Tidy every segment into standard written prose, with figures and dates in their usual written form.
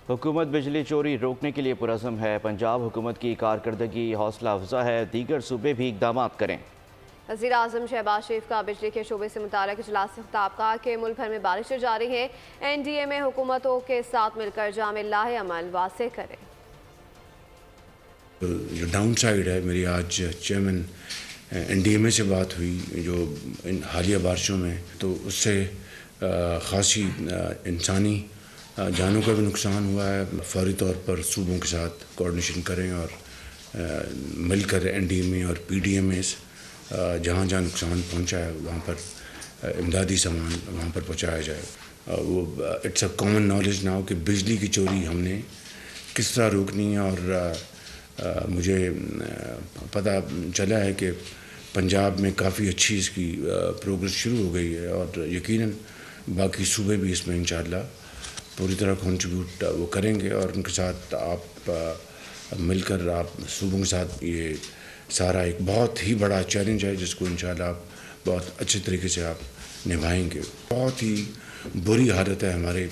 حکومت بجلی چوری روکنے کے لیے پرعزم ہے۔ پنجاب حکومت کی کارکردگی حوصلہ افزا ہے، دیگر صوبے بھی اقدامات کریں۔ وزیراعظم شہباز شریف کا بجلی کے شعبے سے متعلق اجلاس سے خطاب کہا کہ ملک بھر میں بارشیں جاری ہیں، این ڈی اے میں حکومتوں کے ساتھ مل کر جامع لاہ عمل واضح کرے۔ جو ڈاؤن سائیڈ ہے، میری آج چیئرمین این ڈی ایم اے سے بات ہوئی جو حالیہ بارشوں میں، تو اس سے خاصی انسانی جانوں کا بھی نقصان ہوا ہے۔ فوری طور پر صوبوں کے ساتھ کوارڈینیشن کریں اور مل کر این ڈی ایم اے اور پی ڈی ایم ایز جہاں جہاں نقصان پہنچا ہے وہاں پر امدادی سامان وہاں پر پہنچایا جائے۔ وہ it's a common knowledge now کہ بجلی کی چوری ہم نے کس طرح روکنی ہے، اور مجھے پتہ چلا ہے کہ پنجاب میں کافی اچھی اس کی پروگرس شروع ہو گئی ہے، اور یقیناً باقی صوبے بھی اس میں انشاءاللہ پوری طرح کنٹریبیوٹ وہ کریں گے، اور ان کے ساتھ آپ مل کر آپ صوبوں کے ساتھ یہ سارا ایک بہت ہی بڑا چیلنج ہے جس کو انشاءاللہ آپ بہت اچھے طریقے سے آپ نبھائیں گے۔ بہت ہی بری حالت ہے ہمارے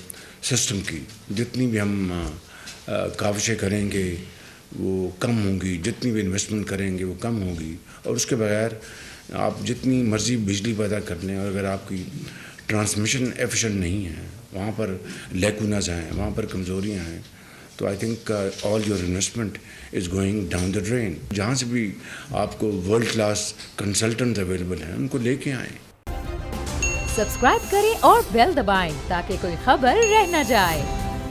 سسٹم کی، جتنی بھی ہم کاوشیں کریں گے وہ کم ہوں گی، جتنی بھی انویسٹمنٹ کریں گے وہ کم ہوگی، اور اس کے بغیر آپ جتنی مرضی بجلی پیدا کر لیں، اور اگر آپ کی ٹرانسمیشن ایفیشینٹ نہیں ہے، وہاں پر لیکونز ہیں، وہاں پر کمزوریاں ہیں، تو I think all your investment is going down the drain. جہاں سے بھی آپ کو ورلڈ کلاس کنسلٹنٹ اویلیبل ہیں ان کو لے کے آئیں۔ سبسکرائب کریں اور بیل دبائیں تاکہ کوئی خبر رہ نہ جائے۔